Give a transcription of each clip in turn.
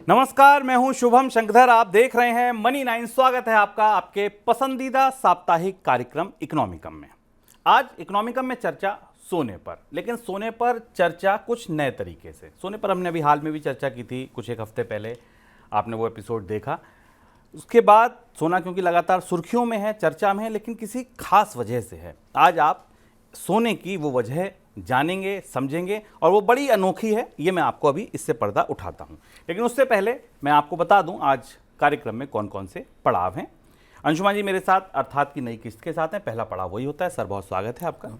नमस्कार, मैं हूं शुभम शंकरधर। आप देख रहे हैं मनी 9। स्वागत है आपका आपके पसंदीदा साप्ताहिक कार्यक्रम इकोनॉमिकम में। आज इकोनॉमिकम में चर्चा सोने पर, लेकिन सोने पर चर्चा कुछ नए तरीके से। सोने पर हमने अभी हाल में भी चर्चा की थी, कुछ एक हफ्ते पहले आपने वो एपिसोड देखा। उसके बाद सोना क्योंकि लगातार सुर्खियों में है, चर्चा में है, लेकिन किसी खास वजह से है। आज आप सोने की वो वजह जानेंगे, समझेंगे, और वो बड़ी अनोखी है। ये मैं आपको अभी इससे पर्दा उठाता हूँ, लेकिन उससे पहले मैं आपको बता दूं आज कार्यक्रम में कौन कौन से पड़ाव हैं। अंशुमान जी मेरे साथ अर्थात की नई किस्त के साथ हैं। पहला पड़ाव वही होता है। सर, बहुत स्वागत है आपका।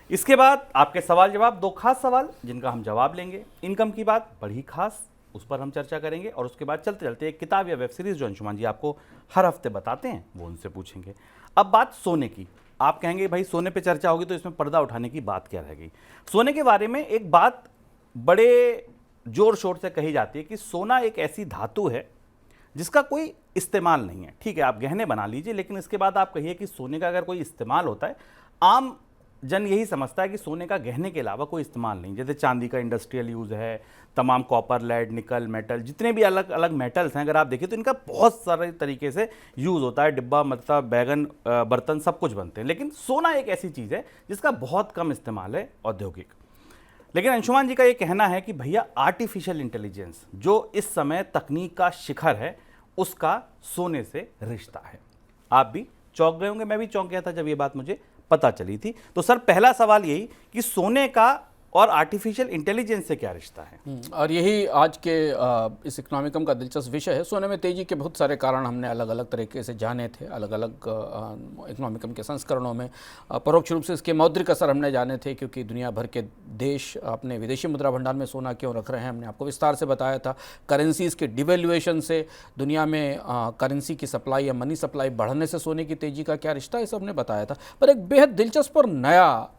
इसके बाद आपके सवाल जवाब, दो खास सवाल जिनका हम जवाब लेंगे। इनकम की बात बड़ी खास, उस पर हम चर्चा करेंगे, और उसके बाद चलते चलते एक किताब या वेब सीरीज जो अंशुमान जी आपको हर हफ्ते बताते हैं वो उनसे पूछेंगे। अब बात सोने की। आप कहेंगे भाई सोने पे चर्चा होगी तो इसमें पर्दा उठाने की बात क्या रह गई। सोने के बारे में एक बात बड़े जोर शोर से कही जाती है कि सोना एक ऐसी धातु है जिसका कोई इस्तेमाल नहीं है। ठीक है, आप गहने बना लीजिए, लेकिन इसके बाद आप कहिए कि सोने का अगर कोई इस्तेमाल होता है। आम जन यही समझता है कि सोने का गहने के अलावा कोई इस्तेमाल नहीं। जैसे चांदी का इंडस्ट्रियल यूज़ है, तमाम कॉपर, लेड, निकल, मेटल, जितने भी अलग अलग मेटल्स हैं अगर आप देखिए तो इनका बहुत सारे तरीके से यूज़ होता है। डिब्बा, मतलब बैगन, बर्तन, सब कुछ बनते हैं। लेकिन सोना एक ऐसी चीज़ है जिसका बहुत कम इस्तेमाल है औद्योगिक। लेकिन अंशुमान जी का ये कहना है कि भैया आर्टिफिशियल इंटेलिजेंस जो इस समय तकनीक का शिखर है, उसका सोने से रिश्ता है। आप भी चौंक गए होंगे, मैं भी चौंक गया था जब ये बात मुझे पता चली थी। तो सर, पहला सवाल यही कि सोने का और आर्टिफिशियल इंटेलिजेंस से क्या रिश्ता है। और यही आज के इस इकोनॉमिकम का दिलचस्प विषय है। सोने में तेजी के बहुत सारे कारण हमने अलग अलग तरीके से जाने थे, अलग अलग इकोनॉमिकम के संस्करणों में। परोक्ष रूप से इसके मौद्रिक असर हमने जाने थे, क्योंकि दुनिया भर के देश अपने विदेशी मुद्रा भंडार में सोना क्यों रख रहे हैं, हमने आपको विस्तार से बताया था। करेंसीज के डिवेल्युएशन से दुनिया में करेंसी की सप्लाई या मनी सप्लाई बढ़ने से सोने की तेजी का क्या रिश्ता है, ये सब हमने बताया था। पर एक बेहद दिलचस्प और नया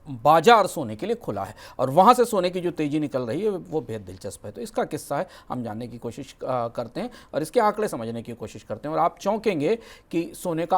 बाजार सोने के लिए खुला है, और वहाँ से सोने की जो तेज़ी निकल रही है वो बेहद दिलचस्प है। तो इसका किस्सा है, हम जानने की कोशिश करते हैं और इसके आंकड़े समझने की कोशिश करते हैं। और आप चौंकेंगे कि सोने का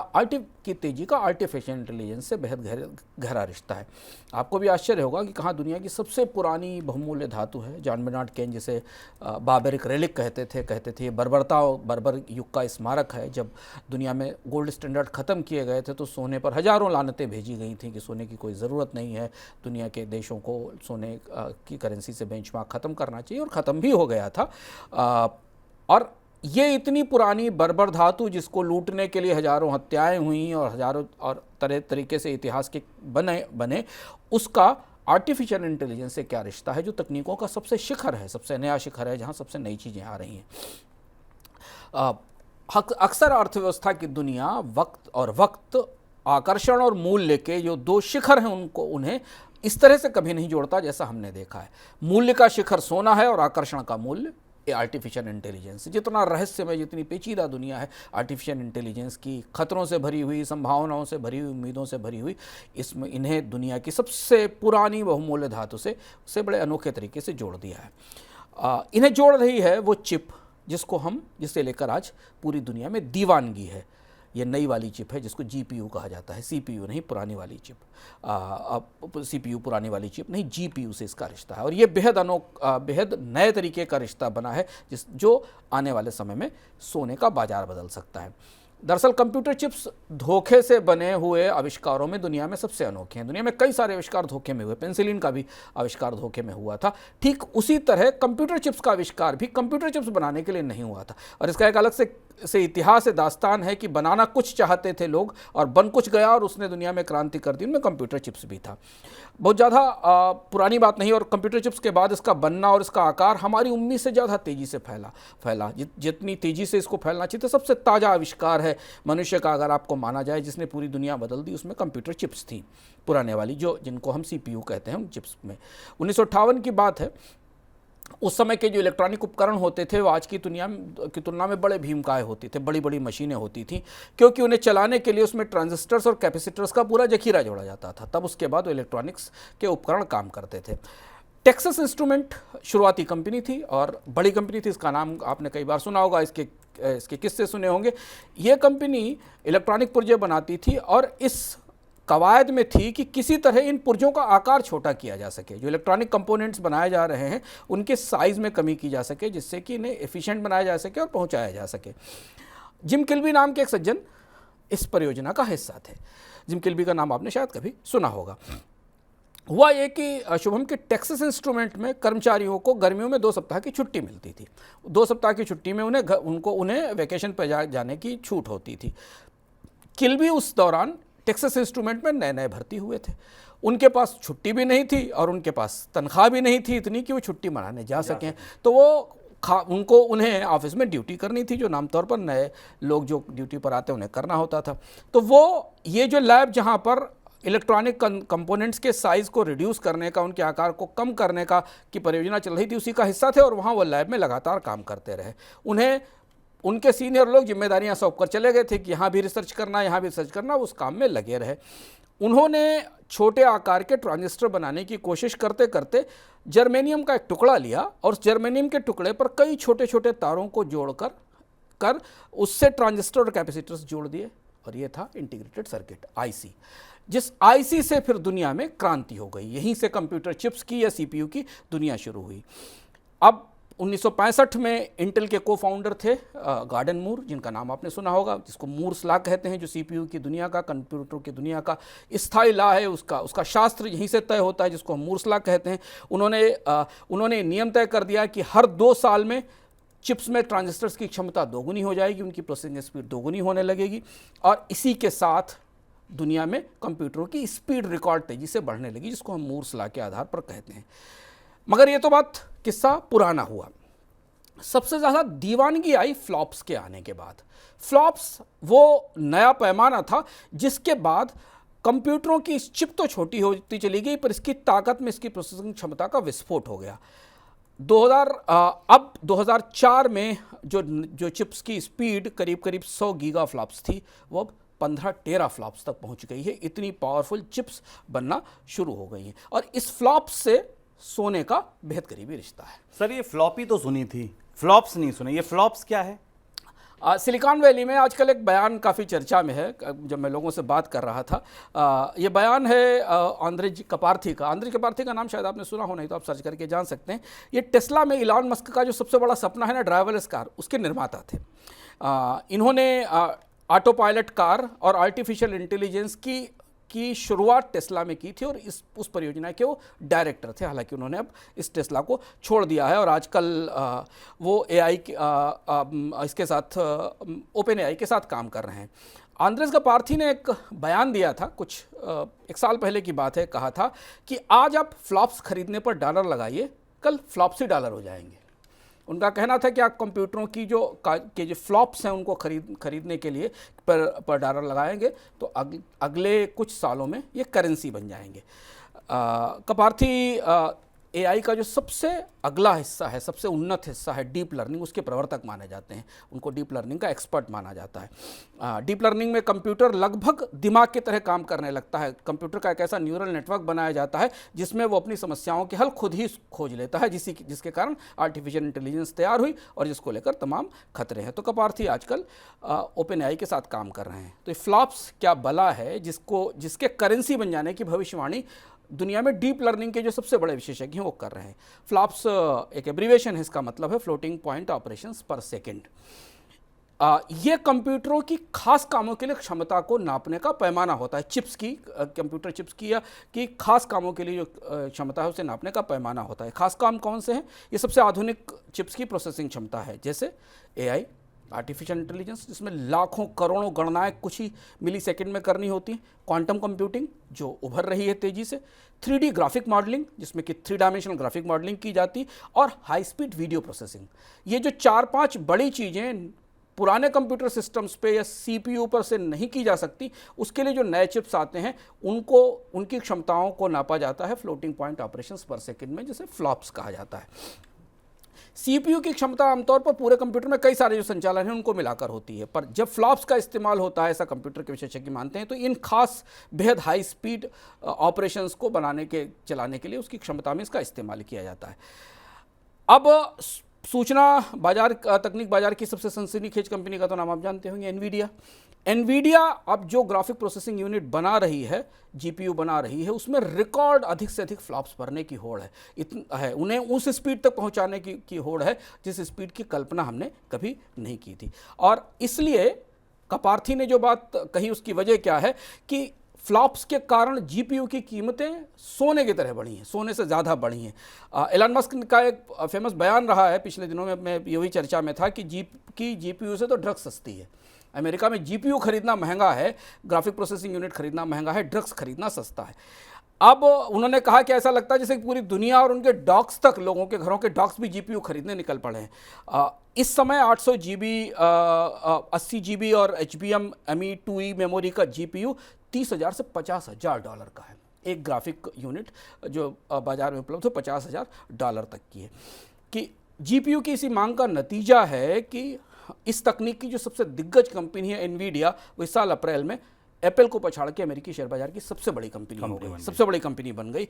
की तेज़ी का आर्टिफिशियल इंटेलिजेंस से बेहद गहरा रिश्ता है। आपको भी आश्चर्य होगा कि कहाँ दुनिया की सबसे पुरानी बहुमूल्य धातु है। जॉन बेनार्ड केन जिसे बाबरिक रेलिक कहते थे, बर्बर युग का स्मारक है। जब दुनिया में गोल्ड स्टैंडर्ड ख़त्म किए गए थे तो सोने पर हज़ारों लानतें भेजी गई थी कि सोने की कोई ज़रूरत नहीं है, दुनिया के देशों को सोने की करेंसी से बेंचमार्क ख़त्म करना चाहिए, और ख़त्म भी हो गया था। और ये इतनी पुरानी बर्बर धातु जिसको लूटने के लिए हज़ारों हत्याएं हुई और हज़ारों और तरह तरीके से इतिहास के बने उसका आर्टिफिशियल इंटेलिजेंस से क्या रिश्ता है, जो तकनीकों का सबसे शिखर है, सबसे नया शिखर है, जहाँ सबसे नई चीज़ें आ रही हैं। अक्सर अर्थव्यवस्था की दुनिया वक्त, आकर्षण और मूल्य के जो दो शिखर हैं उन्हें इस तरह से कभी नहीं जोड़ता जैसा हमने देखा है। मूल्य का शिखर सोना है और आकर्षण का मूल्य आर्टिफिशियल इंटेलिजेंस। जितना रहस्यमय, जितनी पेचीदा दुनिया है आर्टिफिशियल इंटेलिजेंस की, खतरों से भरी हुई, संभावनाओं से भरी हुई, उम्मीदों से भरी हुई, इन्हें दुनिया की सबसे पुरानी बहुमूल्य धातु से बड़े अनोखे तरीके से जोड़ दिया है। इन्हें जोड़ रही है वो चिप जिसे लेकर आज पूरी दुनिया में दीवानगी है। ये नई वाली चिप है जिसको GPU कहा जाता है, CPU नहीं, पुरानी वाली चिप। CPU पुरानी वाली चिप नहीं, GPU से इसका रिश्ता है। और ये बेहद नए तरीके का रिश्ता बना है जो आने वाले समय में सोने का बाजार बदल सकता है। दरअसल कंप्यूटर चिप्स धोखे से बने हुए आविष्कारों में दुनिया में सबसे अनोखे हैं। दुनिया में कई सारे आविष्कार धोखे में हुए, पेंसिलिन का भी आविष्कार धोखे में हुआ था। ठीक उसी तरह कंप्यूटर चिप्स का आविष्कार भी कंप्यूटर चिप्स बनाने के लिए नहीं हुआ था, और इसका एक अलग से इतिहास है, दास्तान है कि बनाना कुछ चाहते थे लोग और बन कुछ गया, और उसने दुनिया में क्रांति कर दी। उनमें कंप्यूटर चिप्स भी था। बहुत ज़्यादा पुरानी बात नहीं, और कंप्यूटर चिप्स के बाद इसका बनना और इसका आकार हमारी उम्मीद से ज़्यादा तेज़ी से फैला। जितनी तेज़ी से इसको फैलना चाहिए, तो सबसे ताज़ा आविष्कार है मनुष्य का, अगर आपको माना जाए, जिसने पूरी दुनिया बदल दी, उसमें कंप्यूटर चिप्स थी पुराने वाली, जिनको हम CPU कहते हैं उन चिप्स में। 1958 की बात है। उस समय के जो इलेक्ट्रॉनिक उपकरण होते थे वो आज की तुलना में बड़े भीमकाय होते थे, बड़ी बड़ी मशीनें होती थी, क्योंकि उन्हें चलाने के लिए उसमें ट्रांजिस्टर्स और कैपेसिटर्स का पूरा जखीरा जोड़ा जाता था। तब उसके बाद वो इलेक्ट्रॉनिक्स के उपकरण काम करते थे। टेक्सास इंस्ट्रूमेंट शुरुआती कंपनी थी और बड़ी कंपनी थी। इसका नाम आपने कई बार सुना होगा, इसके किस्से सुने होंगे। ये कंपनी इलेक्ट्रॉनिक पुर्जे बनाती थी और इस कवायद में थी कि किसी तरह इन पुर्जों का आकार छोटा किया जा सके, जो इलेक्ट्रॉनिक कंपोनेंट्स बनाए जा रहे हैं उनके साइज में कमी की जा सके, जिससे कि इन्हें एफिशिएंट बनाया जा सके और पहुंचाया जा सके। जिम किल्बी नाम के एक सज्जन इस परियोजना का हिस्सा थे। जिम किल्बी का नाम आपने शायद कभी सुना होगा। हुआ ये कि शुभम के टेक्सास इंस्ट्रूमेंट में कर्मचारियों को गर्मियों में 2 सप्ताह की छुट्टी मिलती थी। 2 सप्ताह की छुट्टी में उन्हें वैकेशन पर जाने की छूट होती थी। किल्बी उस दौरान टेक्सास इंस्ट्रूमेंट में नए नए भर्ती हुए थे। उनके पास छुट्टी भी नहीं थी और उनके पास तनख्वाह भी नहीं थी इतनी कि वो छुट्टी मनाने जा सकें। तो वो उन्हें ऑफिस में ड्यूटी करनी थी, जो आमतौर पर नए लोग जो ड्यूटी पर आते हैं उन्हें करना होता था। तो वो ये जो लैब जहाँ पर इलेक्ट्रॉनिक कंपोनेंट्स के साइज़ को रिड्यूस करने का, उनके आकार को कम करने का की परियोजना चल रही थी, उसी का हिस्सा थे और वहाँ वो लैब में लगातार काम करते रहे। उन्हें उनके सीनियर लोग जिम्मेदारियां सौंप कर चले गए थे कि यहाँ भी रिसर्च करना, यहाँ भी रिसर्च करना, उस काम में लगे रहे। उन्होंने छोटे आकार के ट्रांजिस्टर बनाने की कोशिश करते करते जर्मेनियम का एक टुकड़ा लिया और उस जर्मेनियम के टुकड़े पर कई छोटे छोटे तारों को जोड़कर उससे ट्रांजिस्टर और कैपेसिटर्स जोड़ दिए और ये था इंटीग्रेटेड सर्किट, आईसी। जिस आईसी से फिर दुनिया में क्रांति हो गई। यहीं से कंप्यूटर चिप्स की या सीपीयू की दुनिया शुरू हुई। अब 1965 में इंटेल के को फाउंडर थे गॉर्डन मूर, जिनका नाम आपने सुना होगा, जिसको मूर्स लॉ कहते हैं, जो सीपीयू की दुनिया का, कंप्यूटर की दुनिया का स्थायी लॉ है, उसका शास्त्र यहीं से तय होता है, जिसको हम मूर्स लॉ कहते हैं। उन्होंने नियम तय कर दिया कि हर 2 साल में चिप्स में ट्रांजिस्टर्स की क्षमता दोगुनी हो जाएगी, उनकी प्रोसेसिंग स्पीड दोगुनी होने लगेगी और इसी के साथ दुनिया में कंप्यूटरों की स्पीड रिकॉर्ड तेजी से बढ़ने लगी, जिसको हम मूर्स लॉ के आधार पर कहते हैं। मगर ये तो बात किस्सा पुराना हुआ। सबसे ज़्यादा दीवानगी आई फ्लॉप्स के आने के बाद। फ्लॉप्स वो नया पैमाना था जिसके बाद कंप्यूटरों की चिप तो छोटी होती चली गई, पर इसकी ताकत में, इसकी प्रोसेसिंग क्षमता का विस्फोट हो गया। 2004 में जो चिप्स की स्पीड करीब 100 गीगा फ्लॉप्स थी, वो अब 15 टेरा फ्लॉप्स तक पहुंच गई है। इतनी पावरफुल चिप्स बनना शुरू हो गई हैं और इस फ्लॉप्स से सोने का बेहद करीबी रिश्ता है। सर, ये फ्लॉपी तो सुनी थी, फ्लॉप्स नहीं सुने। ये फ्लॉप्स क्या है? सिलिकॉन वैली में आजकल एक बयान काफ़ी चर्चा में है। जब मैं लोगों से बात कर रहा था, ये बयान है आंद्रेज कपार्थी का। आंद्रेज कपार्थी का नाम शायद आपने सुना हो, नहीं तो आप सर्च करके जान सकते हैं। ये टेस्ला में इलॉन मस्क का जो सबसे बड़ा सपना है ना, ड्राइवरलेस कार, उसके निर्माता थे। इन्होंने ऑटो पायलट कार और आर्टिफिशियल इंटेलिजेंस की शुरुआत टेस्ला में की थी और उस परियोजना के वो डायरेक्टर थे। हालांकि उन्होंने अब इस टेस्ला को छोड़ दिया है और आजकल वो एआई इसके साथ, ओपन एआई के साथ काम कर रहे हैं। आंद्रेज कपार्थी ने एक बयान दिया था, कुछ 1 साल पहले की बात है, कहा था कि आज आप फ्लॉप्स खरीदने पर डॉलर लगाइए, कल फ्लॉप्स ही डॉलर हो जाएंगे। उनका कहना था कि आप कंप्यूटरों की जो फ्लॉप्स हैं उनको खरीदने के लिए पर डॉलर लगाएंगे तो अगले कुछ सालों में ये करेंसी बन जाएंगे। कपार्थी एआई का जो सबसे अगला हिस्सा है, सबसे उन्नत हिस्सा है डीप लर्निंग, उसके प्रवर्तक माने जाते हैं। उनको डीप लर्निंग का एक्सपर्ट माना जाता है। डीप लर्निंग में कंप्यूटर लगभग दिमाग की तरह काम करने लगता है। कंप्यूटर का एक ऐसा न्यूरल नेटवर्क बनाया जाता है जिसमें वो अपनी समस्याओं के हल खुद ही खोज लेता है, जिसके कारण आर्टिफिशियल इंटेलिजेंस तैयार हुई और जिसको लेकर तमाम खतरे हैं। तो कपार्थी आजकल ओपन एआई के साथ काम कर रहे हैं। तो ये फ्लॉप्स क्या बला है जिसके करेंसी बन जाने की भविष्यवाणी दुनिया में डीप लर्निंग के जो सबसे बड़े विशेषज्ञ हैं वो कर रहे हैं। फ्लॉप्स एक एब्रीविएशन है, इसका मतलब है फ्लोटिंग पॉइंट ऑपरेशंस पर सेकेंड। ये कंप्यूटरों की खास कामों के लिए क्षमता को नापने का पैमाना होता है। चिप्स की, कंप्यूटर चिप्स की या कि खास कामों के लिए जो क्षमता है उसे नापने का पैमाना होता है। खास काम कौन से हैं? ये सबसे आधुनिक चिप्स की प्रोसेसिंग क्षमता है, जैसे एआई, आर्टिफिशियल इंटेलिजेंस, जिसमें लाखों करोड़ों गणनाएं कुछ ही मिली सेकेंड में करनी होती हैं। क्वांटम कंप्यूटिंग जो उभर रही है तेज़ी से। 3D ग्राफिक मॉडलिंग, जिसमें कि 3 डायमेंशनल ग्राफिक मॉडलिंग की जाती, और हाई स्पीड वीडियो प्रोसेसिंग। ये जो 4-5 बड़ी चीज़ें पुराने कंप्यूटर सिस्टम्स पे या सीपीयू पर से नहीं की जा सकती, उसके लिए जो नए चिप्स आते हैं उनकी क्षमताओं को नापा जाता है फ्लोटिंग पॉइंट ऑपरेशंस पर सेकेंड में, जिसे फ्लॉप्स कहा जाता है। सीपीयू की क्षमता आमतौर पर पूरे कंप्यूटर में कई सारे जो संचालन हैं उनको मिलाकर होती है, पर जब फ्लॉप्स का इस्तेमाल होता है, ऐसा कंप्यूटर के विशेषज्ञ मानते हैं, तो इन खास बेहद हाई स्पीड ऑपरेशंस को चलाने के लिए उसकी क्षमता में इसका इस्तेमाल किया जाता है। अब सूचना बाजार, तकनीक बाजार की सबसे सनसनीखेज कंपनी का तो नाम आप जानते होंगे, एनवीडिया। एनवीडिया अब जो ग्राफिक प्रोसेसिंग यूनिट बना रही है, जीपीयू बना रही है, उसमें रिकॉर्ड अधिक से अधिक फ्लॉप्स भरने की होड़ है, इतना है, उन्हें उस स्पीड तक पहुंचाने की होड़ है जिस स्पीड की कल्पना हमने कभी नहीं की थी। और इसलिए कपार्थी ने जो बात कही उसकी वजह क्या है कि फ्लॉप्स के कारण जीपीयू की कीमतें सोने की तरह बढ़ी हैं, सोने से ज़्यादा बढ़ी हैं। एलन मस्क का एक फेमस बयान रहा है पिछले दिनों में, मैं यही चर्चा में था कि जीपीयू से तो ड्रग्स सस्ती है। अमेरिका में जीपीयू खरीदना महंगा है, ग्राफिक प्रोसेसिंग यूनिट खरीदना महंगा है, ड्रग्स खरीदना सस्ता है। अब उन्होंने कहा कि ऐसा लगता है जैसे पूरी दुनिया और उनके डॉग्स तक, लोगों के घरों के डॉग्स भी जीपीयू खरीदने निकल पड़े हैं। इस समय 800 GB 80 GB और HBM ME2E मेमोरी का जीपीयू 30,000 से $50,000 का है। एक ग्राफिक यूनिट जो बाजार में उपलब्ध हो $50,000 तक की है। कि जीपीयू की इसी मांग का नतीजा है कि इस तकनीक की जो सबसे दिग्गज कंपनी है एनवीडिया, वो इस साल अप्रैल में एप्पल को पछाड़ के अमेरिकी शेयर बाजार की सबसे बड़ी कंपनी हो गई, सबसे बड़ी कंपनी बन गई,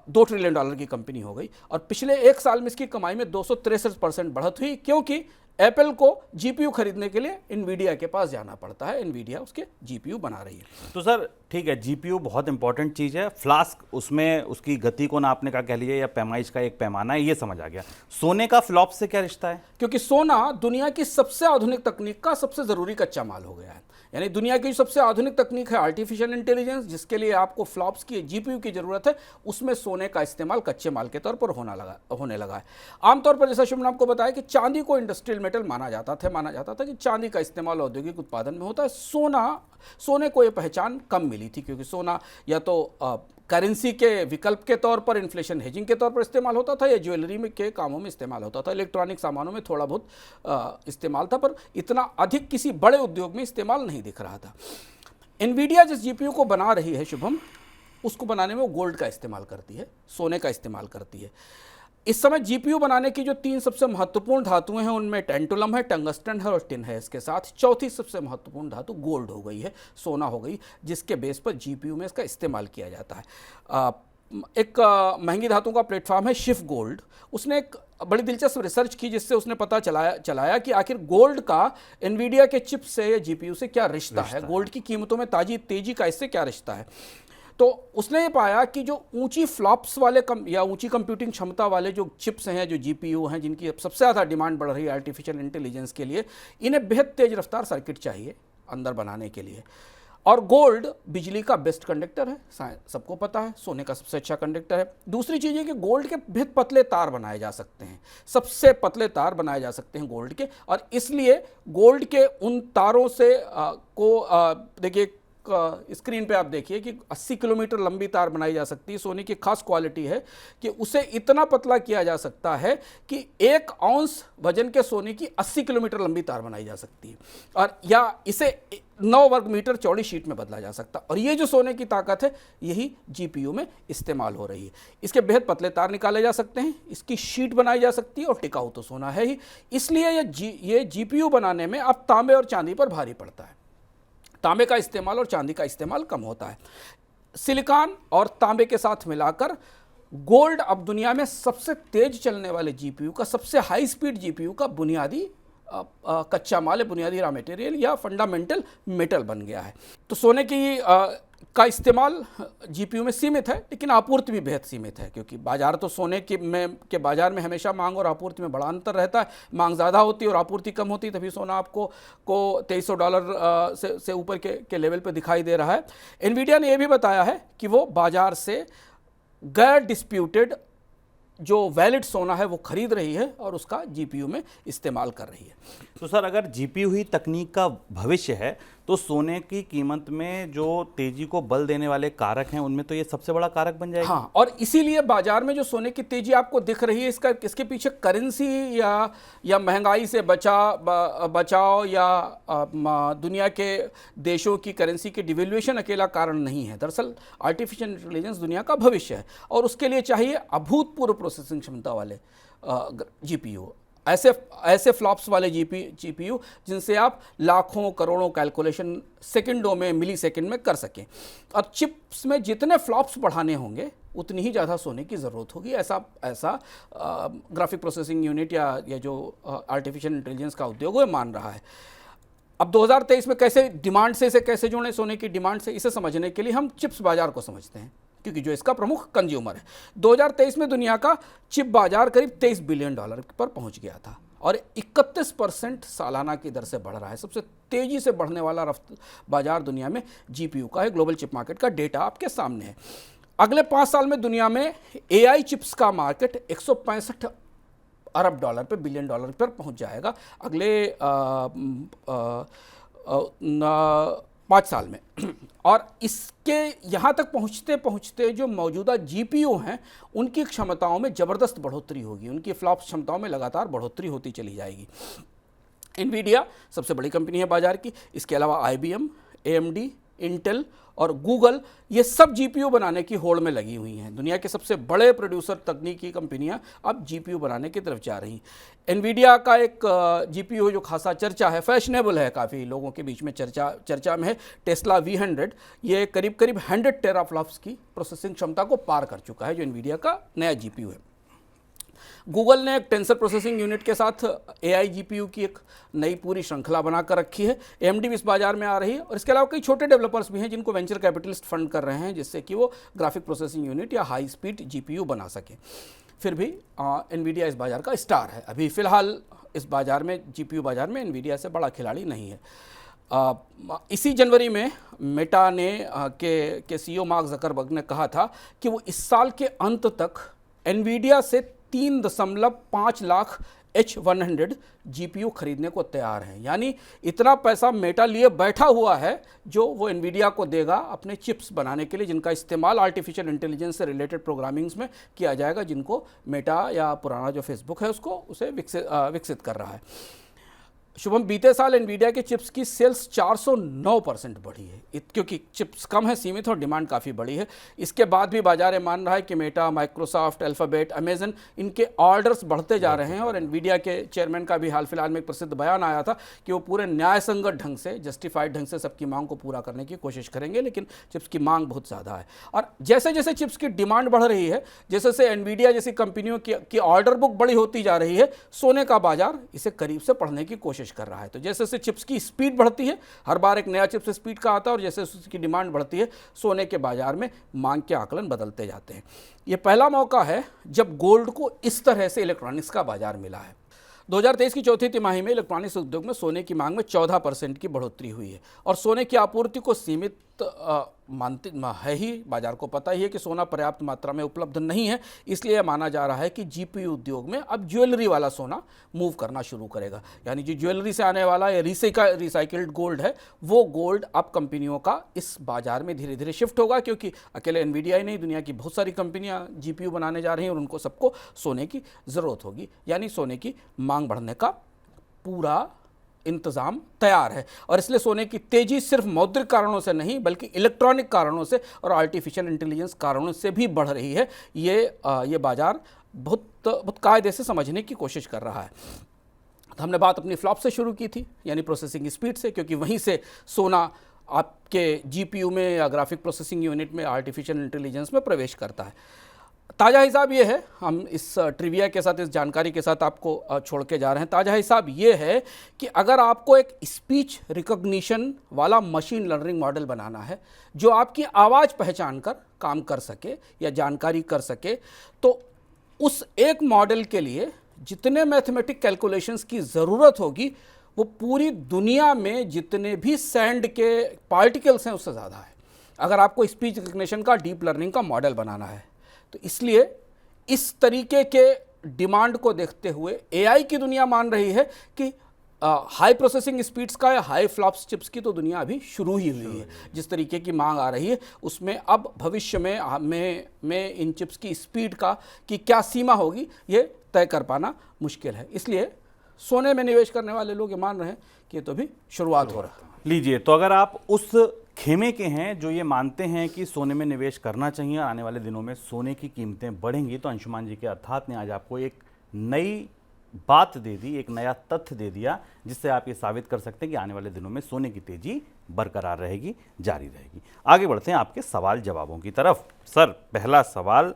$2 ट्रिलियन की कंपनी हो गई। और पिछले एक साल में इसकी कमाई में 263% बढ़त हुई, क्योंकि एप्पल को जीपीयू खरीदने के लिए एनवीडिया के पास जाना पड़ता है, एनवीडिया उसके जीपीयू बना रही है। तो सर ठीक है, जीपीयू बहुत इंपॉर्टेंट चीज़ है, फ्लास्क उसमें उसकी गति को नापने का कह लीजिए या पैमाइश का एक पैमाना है, ये समझ आ गया। सोने का फ्लॉप से क्या रिश्ता है? क्योंकि सोना दुनिया की सबसे आधुनिक तकनीक का सबसे ज़रूरी कच्चा माल हो गया है। यानी दुनिया की सबसे आधुनिक तकनीक है आर्टिफिशियल इंटेलिजेंस, जिसके लिए आपको फ्लॉप्स की जीपीयू की जरूरत है, उसमें सोने का इस्तेमाल कच्चे माल के तौर पर होने लगा है। आमतौर पर जैसा शुभ ने आपको बताया कि चांदी को इंडस्ट्रियल मेटल माना जाता था कि चांदी का इस्तेमाल औद्योगिक उत्पादन में होता है। सोने को यह पहचान कम मिली थी, क्योंकि सोना या तो करेंसी के विकल्प के तौर पर, इन्फ्लेशन हेजिंग के तौर पर इस्तेमाल होता था, या ज्वेलरी में के कामों में इस्तेमाल होता था, इलेक्ट्रॉनिक सामानों में थोड़ा बहुत इस्तेमाल था, पर इतना अधिक किसी बड़े उद्योग में इस्तेमाल नहीं दिख रहा था। एनवीडिया जिस जीपीयू को बना रही है शुभम, उसको बनाने में वो गोल्ड का इस्तेमाल करती है, सोने का इस्तेमाल करती है। इस समय जीपीयू बनाने की जो 3 सबसे महत्वपूर्ण धातुएं हैं, उनमें टेंटुलम है, टंगस्टन है और टिन है। इसके साथ चौथी सबसे महत्वपूर्ण धातु गोल्ड हो गई है, सोना हो गई, जिसके बेस पर जीपीयू में इसका इस्तेमाल किया जाता है। एक महंगी धातुओं का प्लेटफॉर्म है शिफ गोल्ड। उसने एक बड़ी दिलचस्प रिसर्च की, जिससे उसने पता चलाया कि आखिर गोल्ड का एनवीडिया के चिप से या जीपीयू से क्या रिश्ता है, गोल्ड की कीमतों में तेजी का इससे क्या रिश्ता है। तो उसने ये पाया कि जो ऊंची फ्लॉप्स वाले या ऊंची कंप्यूटिंग क्षमता वाले जो चिप्स हैं, जो जीपीयू हैं, जिनकी सबसे ज़्यादा डिमांड बढ़ रही है आर्टिफिशियल इंटेलिजेंस के लिए, इन्हें बेहद तेज रफ्तार सर्किट चाहिए अंदर बनाने के लिए। और गोल्ड बिजली का बेस्ट कंडक्टर है, सबको पता है, सोने का सबसे अच्छा कंडक्टर है। दूसरी चीज़ है कि गोल्ड के बेहद पतले तार बनाए जा सकते हैं, सबसे पतले तार बनाए जा सकते हैं गोल्ड के, और इसलिए गोल्ड के उन तारों से देखिए स्क्रीन पे आप देखिए कि 80 किलोमीटर लंबी तार बनाई जा सकती है। सोने की खास क्वालिटी है कि उसे इतना पतला किया जा सकता है कि 1 औंस वजन के सोने की 80 किलोमीटर लंबी तार बनाई जा सकती है, और या इसे 9 वर्ग मीटर चौड़ी शीट में बदला जा सकता है। और ये जो सोने की ताकत है, यही जीपीयू में इस्तेमाल हो रही है। इसके बेहद पतले तार निकाले जा सकते हैं, इसकी शीट बनाई जा सकती है, और टिकाऊ तो सोना है ही, इसलिए ये जीपीयू बनाने में अब तांबे और चांदी पर भारी पड़ता है। तांबे का इस्तेमाल और चांदी का इस्तेमाल कम होता है। सिलिकॉन और तांबे के साथ मिलाकर गोल्ड अब दुनिया में सबसे तेज चलने वाले जीपीयू का, सबसे हाई स्पीड जीपीयू का बुनियादी कच्चा माल है, बुनियादी रॉ मटेरियल या फंडामेंटल मेटल बन गया है। तो सोने की का इस्तेमाल जीपीयू में सीमित है, लेकिन आपूर्ति भी बेहद सीमित है, क्योंकि बाजार तो सोने के बाजार में हमेशा मांग और आपूर्ति में बड़ा अंतर रहता है। मांग ज़्यादा होती है और आपूर्ति कम होती है, तभी सोना आपको $2300 से ऊपर के लेवल पर दिखाई दे रहा है। एनवीडिया ने यह भी बताया है कि वो बाजार से गैर डिस्प्यूटेड जो वैलिड सोना है वो खरीद रही है और उसका जीपीयू में इस्तेमाल कर रही है। तो सर, अगर जीपीयू ही तकनीक का भविष्य है, तो सोने की कीमत में जो तेजी को बल देने वाले कारक हैं, उनमें तो ये सबसे बड़ा कारक बन जाएगा। हाँ, और इसीलिए बाजार में जो सोने की तेजी आपको दिख रही है, इसके पीछे करेंसी या महंगाई से बचाव या दुनिया के देशों की करेंसी की डिवेल्यूएशन अकेला कारण नहीं है। दरअसल आर्टिफिशियल इंटेलिजेंस दुनिया का भविष्य है, और उसके लिए चाहिए अभूतपूर्व प्रोसेसिंग क्षमता वाले जीपीयू, ऐसे फ्लॉप्स वाले जीपीयू जिनसे आप लाखों करोड़ों कैलकुलेशन सेकंडों में, मिली सेकंड में कर सकें। और चिप्स में जितने फ्लॉप्स बढ़ाने होंगे, उतनी ही ज़्यादा सोने की ज़रूरत होगी। ऐसा ग्राफिक प्रोसेसिंग यूनिट या जो आर्टिफिशियल इंटेलिजेंस का उद्योग है मान रहा है। अब 2023 में कैसे डिमांड से इसे कैसे जोड़ें, सोने की डिमांड से, इसे समझने के लिए हम चिप्स बाजार को समझते हैं, क्योंकि जो इसका प्रमुख कंज्यूमर है। 2023 में दुनिया का चिप बाजार करीब $23 बिलियन पर पहुंच गया था और 31% सालाना की दर से बढ़ रहा है। सबसे तेजी से बढ़ने वाला बाजार दुनिया में जीपीयू का है। ग्लोबल चिप मार्केट का डेटा आपके सामने है। अगले 5 साल में दुनिया में एआई चिप्स का मार्केट $165 अरब पे, बिलियन डॉलर पर पहुंच जाएगा अगले 5 साल में। और इसके यहाँ तक पहुँचते पहुँचते जो मौजूदा जीपीयू हैं उनकी क्षमताओं में ज़बरदस्त बढ़ोतरी होगी, उनकी फ्लॉप क्षमताओं में लगातार बढ़ोतरी होती चली जाएगी। एनवीडिया सबसे बड़ी कंपनी है बाजार की, इसके अलावा आईबीएम, एएमडी, इंटेल और गूगल, ये सब जीपीयू बनाने की होड़ में लगी हुई हैं। दुनिया के सबसे बड़े प्रोड्यूसर तकनीकी कंपनियां अब जीपीयू बनाने की तरफ जा रही हैं। एनवीडिया का एक जीपीयू जो खासा चर्चा है, फैशनेबल है, काफ़ी लोगों के बीच में चर्चा में है, टेस्ला V100। ये करीब 100 टेराफ्लॉप्स की प्रोसेसिंग क्षमता को पार कर चुका है, जो एनवीडिया का नया जीपीयू है। गूगल ने एक टेंसर प्रोसेसिंग यूनिट के साथ एआई जीपीयू की एक नई पूरी श्रृंखला बनाकर रखी है। एएमडी भी इस बाजार में आ रही है और इसके अलावा कई छोटे डेवलपर्स भी हैं जिनको वेंचर कैपिटलिस्ट फंड कर रहे हैं, जिससे कि वो ग्राफिक प्रोसेसिंग यूनिट या हाई स्पीड जीपीयू बना सके। फिर भी एनवीडिया इस बाजार का स्टार है। अभी फ़िलहाल इस बाजार में, जीपीयू बाजार में, एनवीडिया से बड़ा खिलाड़ी नहीं है। इसी जनवरी में मेटा ने के सीईओ मार्क ज़करबर्ग ने कहा था कि वो इस साल के अंत तक एनवीडिया से 3.5 लाख H100 जीपीयू खरीदने को तैयार हैं। यानी इतना पैसा मेटा लिए बैठा हुआ है जो वो एनवीडिया को देगा अपने चिप्स बनाने के लिए, जिनका इस्तेमाल आर्टिफिशियल इंटेलिजेंस से रिलेटेड प्रोग्रामिंग्स में किया जाएगा, जिनको मेटा या पुराना जो फेसबुक है उसे विकसित कर रहा है। शुभम, बीते साल एनवीडिया के चिप्स की सेल्स 409% बढ़ी है, क्योंकि चिप्स कम है, सीमित और डिमांड काफ़ी बड़ी है। इसके बाद भी बाजार ये मान रहा है कि मेटा, माइक्रोसॉफ्ट, अल्फ़ाबेट, अमेजन, इनके ऑर्डर्स बढ़ते जा रहे हैं। और एनवीडिया के चेयरमैन का भी हाल फिलहाल में एक प्रसिद्ध बयान आया था कि वो पूरे न्यायसंगत ढंग से, जस्टिफाइड ढंग से सबकी मांग को पूरा करने की कोशिश करेंगे, लेकिन चिप्स की मांग बहुत ज़्यादा है। और जैसे जैसे चिप्स की डिमांड बढ़ रही है, जैसे जैसे एनवीडिया जैसी कंपनियों की ऑर्डर बुक बड़ी होती जा रही है, सोने का बाजार इसे करीब से पढ़ने की कोशिश कर रहा है। तो जैसे जैसे चिप्स की स्पीड बढ़ती है, हर बार एक नया चिप्स स्पीड का आता है, और जैसे उसकी डिमांड बढ़ती है, सोने के बाजार में मांग के आकलन बदलते जाते हैं। ये पहला मौका है जब गोल्ड को इस तरह से इलेक्ट्रॉनिक्स का बाजार मिला है। 2023 की चौथी तिमाही में इलेक्ट्रॉनिक्स उद्योग में सोने की मांग में 14% की बढ़ोतरी हुई है और सोने की आपूर्ति को सीमित मानते है ही। बाजार को पता ही है कि सोना पर्याप्त मात्रा में उपलब्ध नहीं है, इसलिए माना जा रहा है कि जीपीयू उद्योग में अब ज्वेलरी वाला सोना मूव करना शुरू करेगा। यानी जो ज्वेलरी से आने वाला या रिसाइकिल्ड गोल्ड है, वो गोल्ड अब कंपनियों का इस बाजार में धीरे धीरे शिफ्ट होगा, क्योंकि अकेले एनवीडिया ही नहीं, दुनिया की बहुत सारी कंपनियां जीपीयू बनाने जा रही हैं और उनको सबको सोने की ज़रूरत होगी। यानी सोने की मांग बढ़ने का पूरा इंतज़ाम तैयार है। और इसलिए सोने की तेज़ी सिर्फ मौद्रिक कारणों से नहीं, बल्कि इलेक्ट्रॉनिक कारणों से और आर्टिफिशियल इंटेलिजेंस कारणों से भी बढ़ रही है। ये बाजार बहुत कायदे से समझने की कोशिश कर रहा है। तो हमने बात अपनी फ्लॉप से शुरू की थी, यानी प्रोसेसिंग स्पीड से, क्योंकि वहीं से सोना आपके जीपीयू में या ग्राफिक प्रोसेसिंग यूनिट में आर्टिफिशियल इंटेलिजेंस में प्रवेश करता है। ताज़ा हिसाब ये है, हम इस ट्रिविया के साथ, इस जानकारी के साथ आपको छोड़ के जा रहे हैं। ताज़ा हिसाब ये है कि अगर आपको एक स्पीच रिकॉग्निशन वाला मशीन लर्निंग मॉडल बनाना है जो आपकी आवाज़ पहचान कर काम कर सके या जानकारी कर सके, तो उस एक मॉडल के लिए जितने मैथमेटिक कैलकुलेशंस की ज़रूरत होगी, वो पूरी दुनिया में जितने भी सैंड के पार्टिकल्स हैं उससे ज़्यादा है, अगर आपको स्पीच रिकग्निशन का डीप लर्निंग का मॉडल बनाना है। तो इसलिए इस तरीके के डिमांड को देखते हुए एआई की दुनिया मान रही है कि हाई प्रोसेसिंग स्पीड्स का या हाई फ्लॉप्स चिप्स की तो दुनिया अभी शुरू ही हुई है। जिस तरीके की मांग आ रही है उसमें अब भविष्य में इन चिप्स की स्पीड की क्या सीमा होगी, ये तय कर पाना मुश्किल है। इसलिए सोने में निवेश करने वाले लोग ये मान रहे हैं कि ये तो अभी शुरुआत हो रहा है। लीजिए, तो अगर आप उस खेमे के हैं जो ये मानते हैं कि सोने में निवेश करना चाहिए, आने वाले दिनों में सोने की कीमतें बढ़ेंगी, तो अंशुमान जी के अर्थात ने आज आपको एक नई बात दे दी, एक नया तथ्य दे दिया, जिससे आप ये साबित कर सकते हैं कि आने वाले दिनों में सोने की तेजी बरकरार रहेगी, जारी रहेगी। आगे बढ़ते हैं आपके सवाल जवाबों की तरफ। सर, पहला सवाल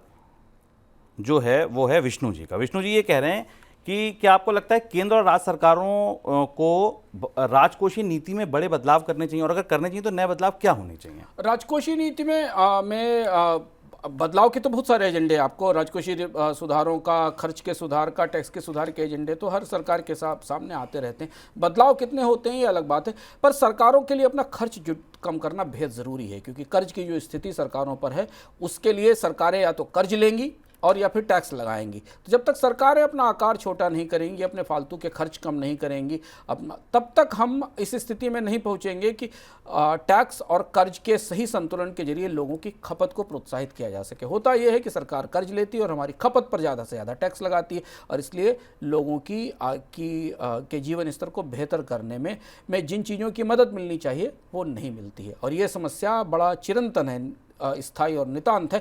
जो है वो है विष्णु जी का। विष्णु जी ये कह रहे हैं कि क्या आपको लगता है केंद्र और राज्य सरकारों को राजकोषीय नीति में बड़े बदलाव करने चाहिए, और अगर करने चाहिए तो नए बदलाव क्या होने चाहिए? राजकोषीय नीति में बदलाव के तो बहुत सारे एजेंडे आपको, राजकोषीय सुधारों का, खर्च के सुधार का, टैक्स के सुधार के एजेंडे तो हर सरकार के सामने आते रहते हैं। बदलाव कितने होते हैं ये अलग बात है, पर सरकारों के लिए अपना खर्च कम करना बेहद ज़रूरी है, क्योंकि कर्ज की जो स्थिति सरकारों पर है उसके लिए सरकारें या तो कर्ज लेंगी और या फिर टैक्स लगाएंगी। तो जब तक सरकारें अपना आकार छोटा नहीं करेंगी, अपने फालतू के खर्च कम नहीं करेंगी अपना, तब तक हम इस स्थिति में नहीं पहुंचेंगे कि टैक्स और कर्ज के सही संतुलन के जरिए लोगों की खपत को प्रोत्साहित किया जा सके। होता यह है कि सरकार कर्ज लेती है और हमारी खपत पर ज़्यादा से ज़्यादा टैक्स लगाती है, और इसलिए लोगों के जीवन स्तर को बेहतर करने में जिन चीज़ों की मदद मिलनी चाहिए वो नहीं मिलती है। और ये समस्या बड़ा चिरंतन है, स्थायी और नितांत है।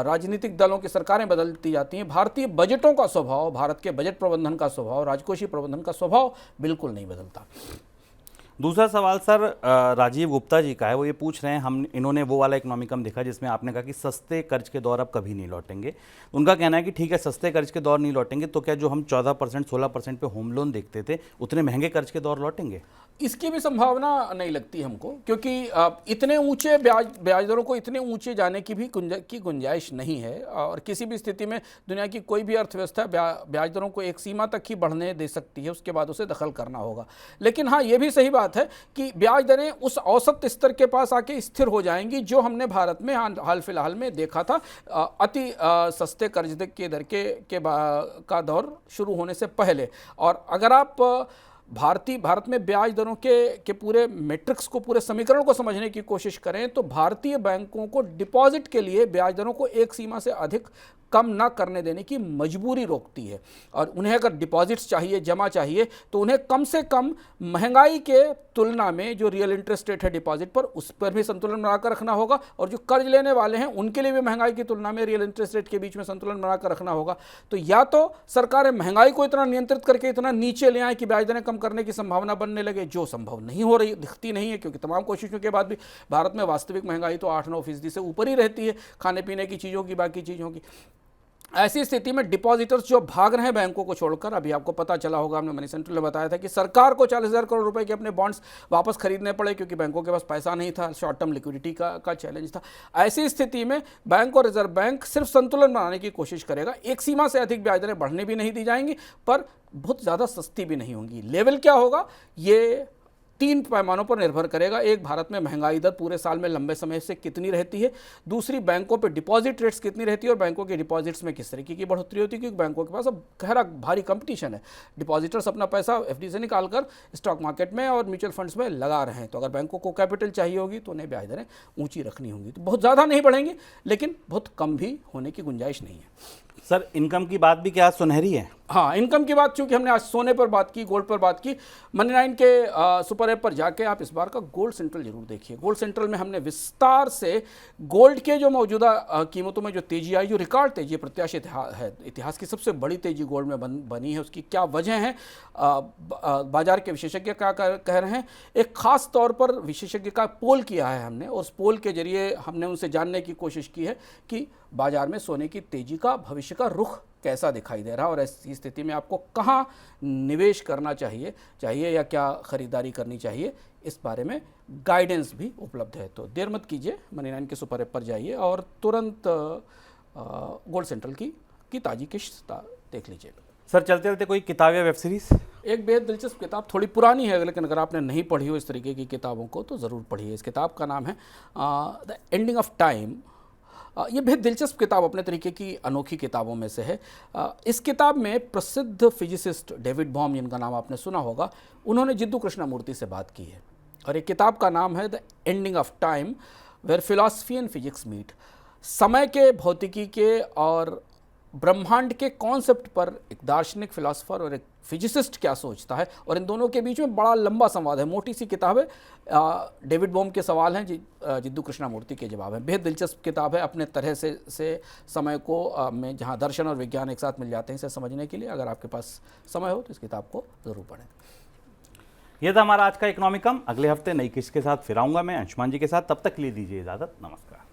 राजनीतिक दलों की सरकारें बदलती जाती हैं, भारतीय बजटों का स्वभाव, भारत के बजट प्रबंधन का स्वभाव, राजकोषीय प्रबंधन का स्वभाव बिल्कुल नहीं बदलता। दूसरा सवाल सर राजीव गुप्ता जी का है। वो ये पूछ रहे हैं, इन्होंने वो वाला इकोनॉमिकम देखा जिसमें आपने कहा कि सस्ते कर्ज के दौर अब कभी नहीं लौटेंगे। उनका कहना है कि ठीक है, सस्ते कर्ज के दौर नहीं लौटेंगे, तो क्या जो हम 14% 16% पे होम लोन देखते थे उतने महंगे कर्ज के दौर लौटेंगे? इसकी भी संभावना नहीं लगती हमको, क्योंकि इतने ऊंचे ब्याज दरों को इतने ऊंचे जाने की भी गुंजाइश नहीं है, और किसी भी स्थिति में दुनिया की कोई भी अर्थव्यवस्था ब्याज दरों को एक सीमा तक ही बढ़ने दे सकती है, उसके बाद उसे दखल करना होगा। लेकिन हाँ, ये भी सही बात है कि ब्याज दरें उस औसत स्तर के पास आके स्थिर हो जाएंगी जो हमने भारत में हाल फिलहाल में देखा था, अति सस्ते कर्ज की दर का दौर शुरू होने से पहले। और अगर आप भारत में ब्याज दरों के पूरे मैट्रिक्स को, पूरे समीकरण को समझने की कोशिश करें तो भारतीय बैंकों को डिपॉजिट के लिए ब्याज दरों को एक सीमा से अधिक कम ना करने देने की मजबूरी रोकती है। और उन्हें अगर डिपॉजिट्स चाहिए, जमा चाहिए, तो उन्हें कम से कम महंगाई के तुलना में जो रियल इंटरेस्ट रेट है डिपॉजिट पर, उस पर भी संतुलन बनाकर रखना होगा, और जो कर्ज लेने वाले हैं उनके लिए भी महंगाई की तुलना में रियल इंटरेस्ट रेट के बीच में संतुलन बनाकर रखना होगा। तो या तो सरकारें महंगाई को इतना नियंत्रित करके इतना नीचे ले आए कि ब्याज दरें कम करने की संभावना बनने लगे, जो संभव नहीं हो रही, दिखती नहीं है, क्योंकि तमाम कोशिशों के बाद भी भारत में वास्तविक महंगाई तो 8-9% से ऊपर ही रहती है, खाने पीने की चीज़ों की, बाकी चीज़ों की। ऐसी स्थिति में डिपॉजिटर्स जो भाग रहे हैं बैंकों को छोड़कर, अभी आपको पता चला होगा, हमने मनी सेंट्रल ने बताया था कि सरकार को 40,000 करोड़ रुपए के अपने बॉन्ड्स वापस खरीदने पड़े, क्योंकि बैंकों के पास पैसा नहीं था, शॉर्ट टर्म लिक्विडिटी का चैलेंज था। ऐसी स्थिति में बैंक और रिजर्व बैंक सिर्फ संतुलन बनाने की कोशिश करेगा। एक सीमा से अधिक ब्याज दरें बढ़ने भी नहीं दी जाएंगी, पर बहुत ज़्यादा सस्ती भी नहीं होंगी। लेवल क्या होगा, ये 3 पैमानों पर निर्भर करेगा। एक, भारत में महंगाई दर पूरे साल में लंबे समय से कितनी रहती है। दूसरी, बैंकों पे डिपॉजिट रेट्स कितनी रहती है और बैंकों के डिपॉजिट्स में किस तरीके की बढ़ोतरी होती है, क्योंकि बैंकों के पास अब गहरा भारी कंपटीशन है। डिपॉजिटर्स अपना पैसा एफडी से निकालकर स्टॉक मार्केट में और म्यूचुअल फंड्स में लगा रहे हैं, तो अगर बैंकों को कैपिटल चाहिए होगी तो उन्हें ब्याज दरें ऊँची रखनी होंगी। तो बहुत ज़्यादा नहीं बढ़ेंगी, लेकिन बहुत कम भी होने की गुंजाइश नहीं है। सर इनकम की बात भी क्या सुनहरी है? हाँ, इनकम की बात, चूंकि हमने आज सोने पर बात की, गोल्ड पर बात की, मनी 9 के सुपर ऐप पर जाके आप इस बार का गोल्ड सेंट्रल जरूर देखिए। गोल्ड सेंट्रल में हमने विस्तार से गोल्ड के जो मौजूदा कीमतों में जो तेजी आई, जो रिकॉर्ड तेजी प्रत्याशित है, इतिहास की सबसे बड़ी तेजी गोल्ड में बनी है, उसकी क्या वजह है, बाजार के विशेषज्ञ क्या कह रहे हैं। एक खास तौर पर विशेषज्ञ का पोल किया है हमने, और उस पोल के जरिए हमने उनसे जानने की कोशिश की है कि बाजार में सोने की तेजी का भविष्य का रुख कैसा दिखाई दे रहा है, और ऐसी स्थिति में आपको कहाँ निवेश करना चाहिए या क्या खरीदारी करनी चाहिए, इस बारे में गाइडेंस भी उपलब्ध है। तो देर मत कीजिए, मनी 9 के सुपर ऐप पर जाइए और तुरंत गोल्ड सेंट्रल की ताज़ी किस्त देख लीजिए। सर चलते चलते कोई किताब या वेब सीरीज? एक बेहद दिलचस्प किताब, थोड़ी पुरानी है, लेकिन अगर आपने नहीं पढ़ी हो इस तरीके की किताबों को तो ज़रूर पढ़िए। इस किताब का नाम है द एंडिंग ऑफ टाइम। ये बेहद दिलचस्प किताब अपने तरीके की अनोखी किताबों में से है। इस किताब में प्रसिद्ध फिजिसिस्ट डेविड बॉम, जिनका नाम आपने सुना होगा, उन्होंने जिद्दू कृष्णमूर्ति से बात की है, और एक किताब का नाम है the ending of time where philosophy and physics meet. समय के, भौतिकी के और ब्रह्मांड के कॉन्सेप्ट पर एक दार्शनिक, फिलोसोफर और एक फिजिसिस्ट क्या सोचता है, और इन दोनों के बीच में बड़ा लंबा संवाद है। मोटी सी किताब है, डेविड बॉम के सवाल हैं, जिद्दू कृष्णमूर्ति के जवाब हैं। बेहद दिलचस्प किताब है अपने तरह से समय को में जहाँ दर्शन और विज्ञान एक साथ मिल जाते हैं इसे समझने के लिए। अगर आपके पास समय हो तो इस किताब को ज़रूर पढ़ें। यह था हमारा आज का इकोनॉमिकम। अगले हफ्ते नई किस्त के साथ फिर आऊँगा मैं अंशुमान जी के साथ। तब तक के लिए दीजिए इजाज़त। नमस्कार।